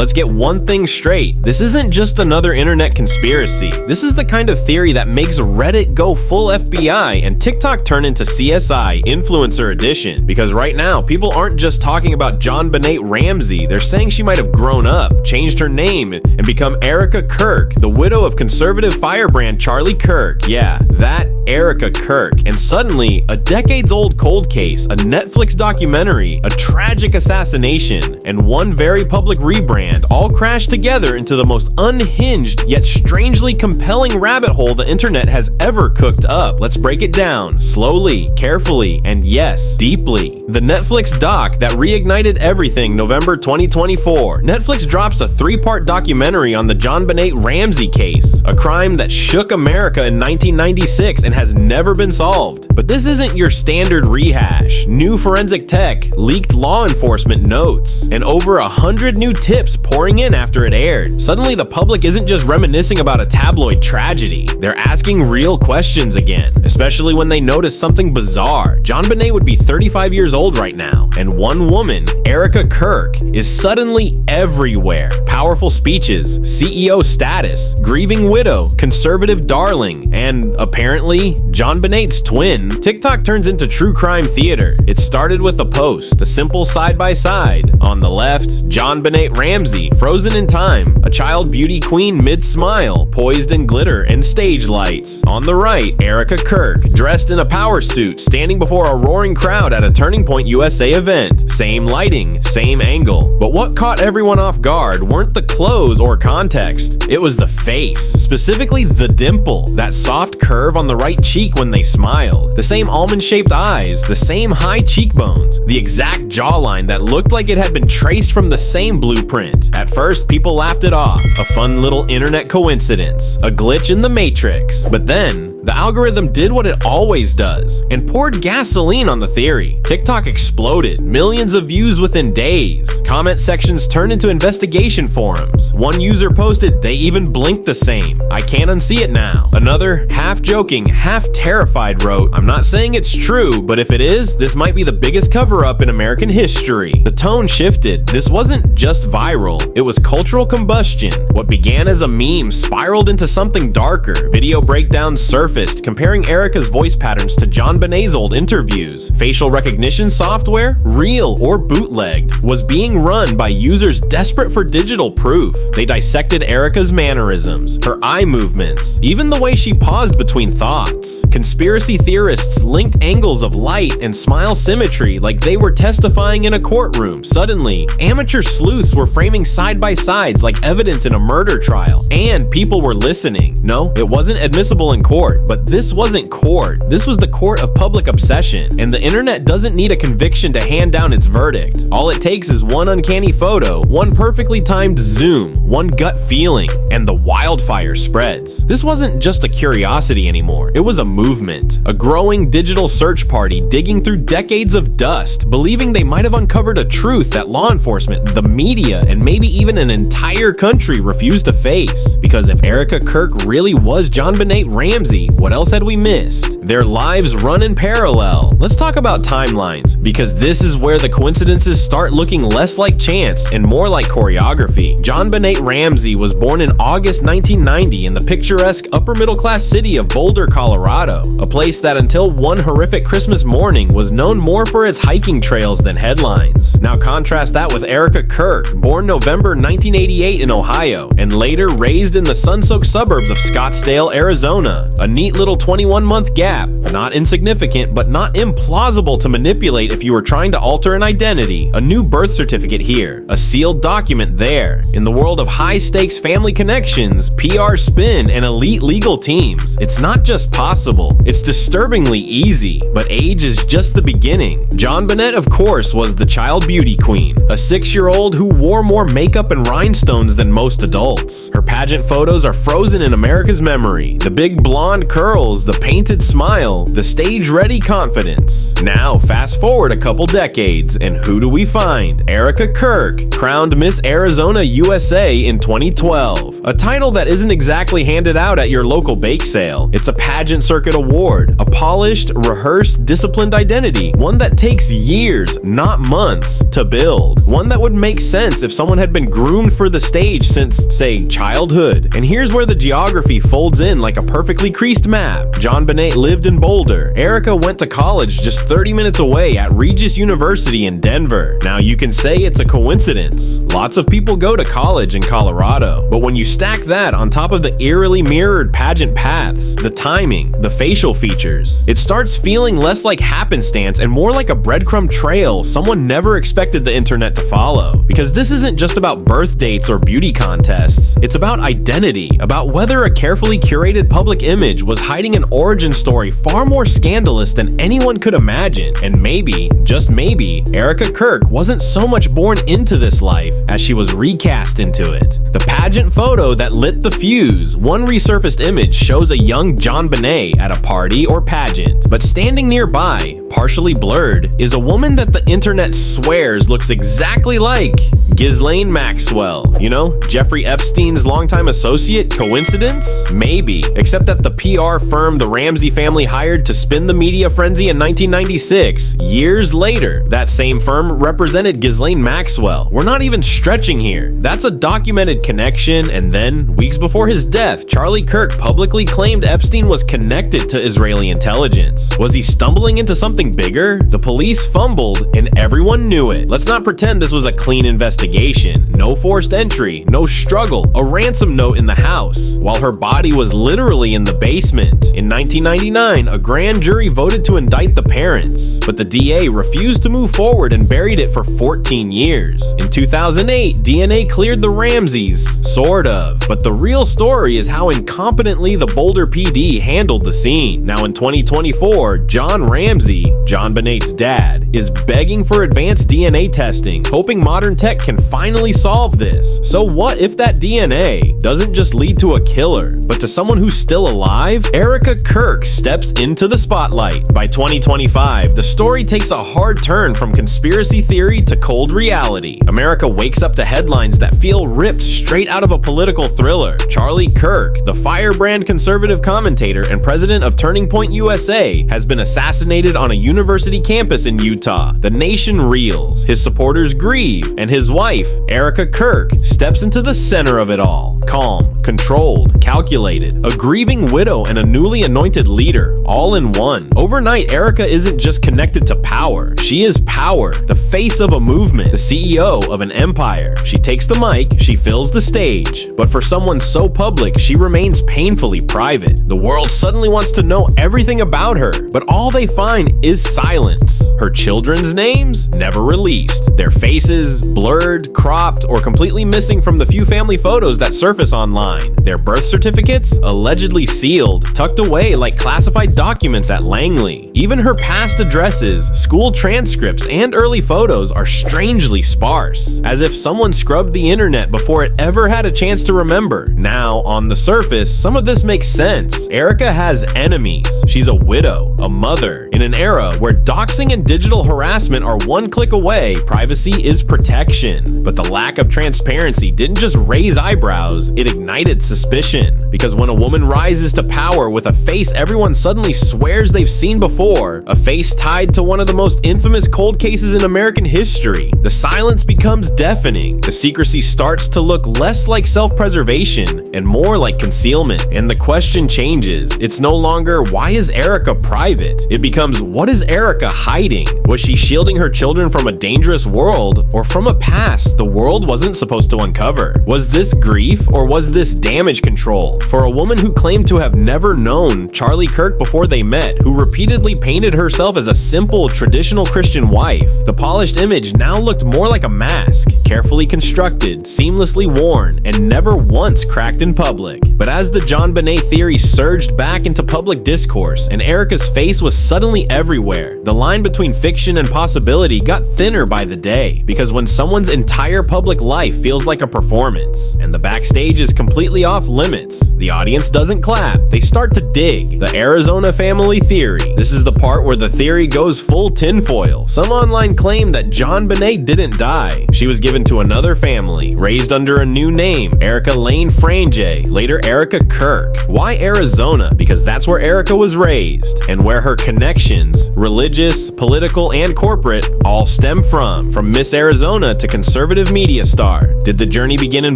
let's get one thing straight. This isn't just another internet conspiracy. This is the kind of theory that makes Reddit go full FBI and TikTok turn into CSI Influencer Edition. Because right now, people aren't just talking about JonBenét Ramsey, they're saying she might have grown up, changed her name, and become Erica Kirk, the widow of conservative firebrand Charlie Kirk. Yeah, that Erica Kirk. And suddenly, a decades-old cold case, a Netflix documentary, a tragic assassination, and one very public rebrand all crashed together into the most unhinged yet strangely compelling rabbit hole the internet has ever cooked up. Let's break it down, slowly, carefully, and yes, deeply. The Netflix doc that reignited everything November 2024. Netflix drops a 3-part documentary on the JonBenét Ramsey case, a crime that shook America in 1996 and has never been solved. But this isn't your standard rehash. New forensic tech, leaked law enforcement notes, and over 100 new tips pouring in after it aired. Suddenly the public isn't just reminiscing about a tabloid tragedy. They're asking real questions again, especially when they notice something bizarre. JonBenét would be 35 years old right now, and one woman, Erica Kirk, is suddenly everywhere. Powerful speeches, CEO status, grieving widow, conservative darling, and apparently JonBenét's twin. TikTok turns into true crime theater. It started with a post, a simple side-by-side. On the left, JonBenét Ramsey, frozen in time, a child beauty queen mid-smile, poised in glitter and stage lights. On the right, Erica Kirk, dressed in a power suit, standing before a roaring crowd at a Turning Point USA event. Same lighting, same angle. But what caught everyone off guard weren't the clothes or context. It was the face, specifically the dimple, that soft curve on the right cheek when they smiled. The same almond-shaped eyes, the same high cheekbones, the exact jawline that looked like it had been traced from the same blueprint. At first, people laughed it off, a fun little internet coincidence, a glitch in the matrix. But then, the algorithm did what it always does and poured gasoline on the theory. TikTok exploded, millions of views within days. Comment sections turned into investigation forums. One user posted, "They even blinked the same. I can't unsee it now." Another, half joking, half terrified, wrote, "I'm not saying it's true, but if it is, this might be the biggest cover-up in American history." The tone shifted. This wasn't just viral, it was cultural combustion. What began as a meme spiraled into something darker. Video breakdowns surfaced, comparing Erica's voice patterns to JonBenét's old interviews. Facial recognition software, real or bootlegged, was being run by users desperate for digital proof. They dissected Erica's mannerisms, her eye movements, even the way she paused between thoughts. Conspiracy theorists linked angles of light and smile symmetry like they were testifying in a courtroom. Suddenly, amateur sleuths were framing side-by-sides like evidence in a murder trial, and people were listening. No, it wasn't admissible in court, but this wasn't court. This was the court of public obsession, and the internet doesn't need a conviction to hand down its verdict. All it takes is one uncanny photo, one perfectly timed zoom, one gut feeling, and the wildfire spreads. This wasn't just a curiosity anymore, it was a movement, a growing digital search party digging through decades of dust, believing they might have uncovered a truth that law enforcement, the media, and maybe even an entire country refused to face. Because if Erica Kirk really was JonBenét Ramsey, what else had we missed? Their lives run in parallel. Let's talk about timelines, because this is where the coincidences start looking less like chance and more like choreography. JonBenét Ramsey was born in August 1990 in the picturesque upper-middle-class city of Boulder, Colorado, a place that until one horrific Christmas morning was known more for its hiking trails than headlines. Now contrast that with Erica Kirk, born November 1988 in Ohio, and later raised in the sun-soaked suburbs of Scottsdale, Arizona. A neat little 21-month gap, not insignificant, but not implausible to manipulate if you were trying to alter an identity. A new birth certificate here, a sealed document there. In the world of high-stakes family connections, PR spin, and elite legal teams, it's not just possible, it's disturbingly easy. But age is just the beginning. JonBenét, of course, was the child beauty queen, a 6-year-old who wore more makeup and rhinestones than most adults. Her pageant photos are frozen in America's memory. The big blonde curls, the painted smile, the stage-ready confidence. Now, fast forward a couple decades, and who do we find? Erica Kirk, crowned Miss Arizona USA in 2012. A title that isn't exactly handed out at your local bake sale. It's a pageant circuit award, a polished, rehearsed, disciplined identity, one that takes years, not months, to build. One that would make sense if someone had been groomed for the stage since, say, childhood. And here's where the geography folds in like a perfectly creased map. JonBenét lived in Boulder. Erica went to college just 30 minutes away at Regis University in Denver. Now you can say it's a coincidence. Lots of people go to college in Colorado. But when you stack that on top of the eerily mirrored pageant paths, the timing, the facial features, it starts feeling less like happenstance and more like a breadcrumb trail someone never expected the internet to follow. Because this isn't just about birth dates or beauty contests. It's about identity, about whether a carefully curated public image was hiding an origin story far more scandalous than anyone could imagine. And maybe, just maybe, Erica Kirk wasn't so much born into this life as she was recast into it. The pageant photo that lit the fuse. One resurfaced image shows a young JonBenét at a party or pageant, but standing nearby, partially blurred, is a woman that the internet swears looks exactly like Ghislaine Maxwell. You know, Jeffrey Epstein's longtime associate. Coincidence? Maybe. Except that the PR firm the Ramsey family hired to spin the media frenzy in 1996, years later, that same firm represented Ghislaine Maxwell. We're not even stretching here. That's a documented connection, and then, weeks before his death, Charlie Kirk publicly claimed Epstein was connected to Israeli intelligence. Was he stumbling into something bigger? The police fumbled, and everyone knew it. Let's not pretend this was a clean investigation. No forced entry, no struggle, a ransom note in the house, while her body was literally in the basement. In 1999, a grand jury voted to indict the parents, but the DA refused to move forward and buried it for 14 years. In 2008, DNA cleared the Ramseys, sort of, but the real story is how incompetently the Boulder PD handled the scene. Now in 2024, John Ramsey, JonBenét's dad, is begging for advanced DNA testing, hoping modern tech can finally solve this. So what if that DNA doesn't just lead to a killer, but to someone who's still alive? Erica Kirk steps into the spotlight. By 2025, the story takes a hard turn from conspiracy theory to cold reality. America wakes up to headlines that feel ripped straight out of a political thriller. Charlie Kirk, the firebrand conservative commentator and president of Turning Point USA, has been assassinated on a university campus in Utah. The nation reels, his supporters grieve, and his wife, Erica Kirk, steps into the center of it all. Calm, controlled, calculated, a grieving widow and a newly anointed leader, all in one. Overnight, Erica isn't just connected to power. She is power, the face of a movement, the CEO of an empire. She takes the mic, she fills the stage, but for someone so public, she remains painfully private. The world suddenly wants to know everything about her, but all they find is silence. Her children's names? Never released. Their faces? Blurred, cropped, or completely missing from the few family photos that surface online. Their birth certificates? Allegedly sealed, tucked away like classified documents at Langley. Even her past addresses, school transcripts, and early photos are strangely sparse, as if someone scrubbed the internet before it ever had a chance to remember. Now, on the surface, some of this makes sense. Erica has enemies. She's a widow, a mother. In an era where doxing and digital harassment are one click away, privacy is protection. But the lack of transparency didn't just raise eyebrows, it ignited suspicion. Because when a woman rises to power with a face everyone suddenly swears they've seen before, a face tied to one of the most infamous cold cases in American history, the silence becomes deafening. The secrecy starts to look less like self-preservation and more like concealment. And the question changes. It's no longer, why is Erica private? It becomes, what is Erica hiding? Was she shielding her children from a dangerous world, or from a past the world wasn't supposed to uncover? Was this grief, or was this damage control? For a woman who claimed to have never known Charlie Kirk before they met, who repeatedly initially painted herself as a simple, traditional Christian wife, the polished image now looked more like a mask, carefully constructed, seamlessly worn, and never once cracked in public. But as the JonBenét theory surged back into public discourse and Erica's face was suddenly everywhere, the line between fiction and possibility got thinner by the day, because when someone's entire public life feels like a performance, and the backstage is completely off limits, the audience doesn't clap, they start to dig. The Arizona family theory. This is the part where the theory goes full tinfoil. Some online claim that JonBenét didn't die. She was given to another family, raised under a new name, Erica Lane Frange, later Erica Kirk. Why Arizona? Because that's where Erica was raised, and where her connections, religious, political, and corporate, all stem from Miss Arizona to conservative media star. Did the journey begin in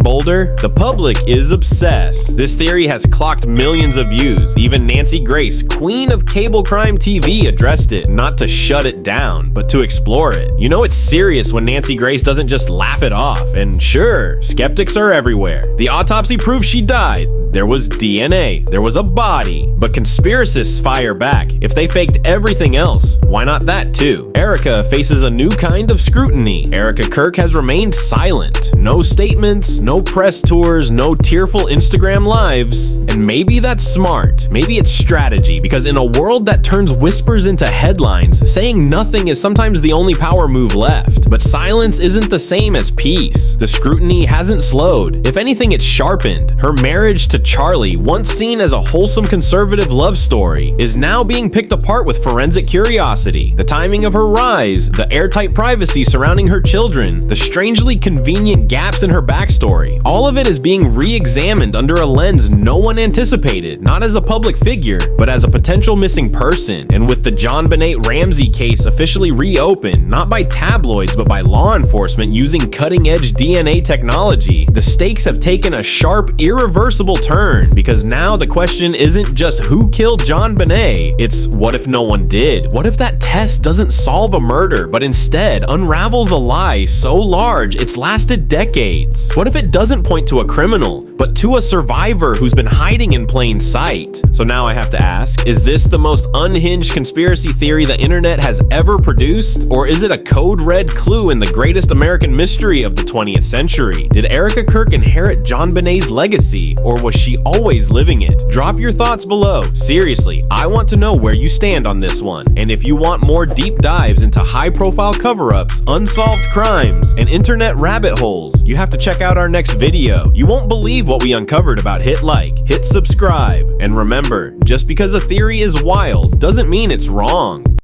Boulder? The public is obsessed. This theory has clocked millions of views. Even Nancy Grace, queen of cable crime TV, addressed it, not to shut it down, but to explore it. You know it's serious when Nancy Grace doesn't just laugh it off, and sure, skeptics are everywhere. The autopsy proves she died. There was DNA, there was a body, but conspiracists fire back. If they faked everything else, why not that too? Erica faces a new kind of scrutiny. Erica Kirk has remained silent. No statements, no press tours, no tearful Instagram lives, and maybe that's smart. Maybe it's strategy, because in a world that turns whispers into headlines, saying nothing is sometimes the only power move left. But silence isn't the same as peace. The scrutiny hasn't slowed. If anything, it's sharpened. Her marriage to Charlie, once seen as a wholesome conservative love story, is now being picked apart with forensic curiosity. The timing of her rise, the airtight privacy surrounding her children, the strangely convenient gaps in her backstory, all of it is being re-examined under a lens no one anticipated, not as a public figure, but as a potential missing person. And with the JonBenét Ramsey case officially reopened, not by tabloids but by law enforcement using cutting-edge DNA technology, the stakes have taken a sharp, irreversible turn, because now the question isn't just who killed JonBenét, it's what if no one did? What if that test doesn't solve a murder, but instead unravels a lie so large it's lasted decades? What if it doesn't point to a criminal, but to a survivor who's been hiding in plain sight? So now I have to ask, is this the most unhinged conspiracy theory the internet has ever produced? Or is it a code red clue in the greatest American mystery of the 20th century? Did Erica Kirk inherit JonBenét's legacy, or was she always living it? Drop your thoughts below. Seriously, I want to know where you stand on this one. And if you want more deep dives into high-profile cover-ups, unsolved crimes, and internet rabbit holes, you have to check out our next video. You won't believe what we uncovered about hit like, hit subscribe, and remember, just because a theory is wild doesn't mean it's wrong.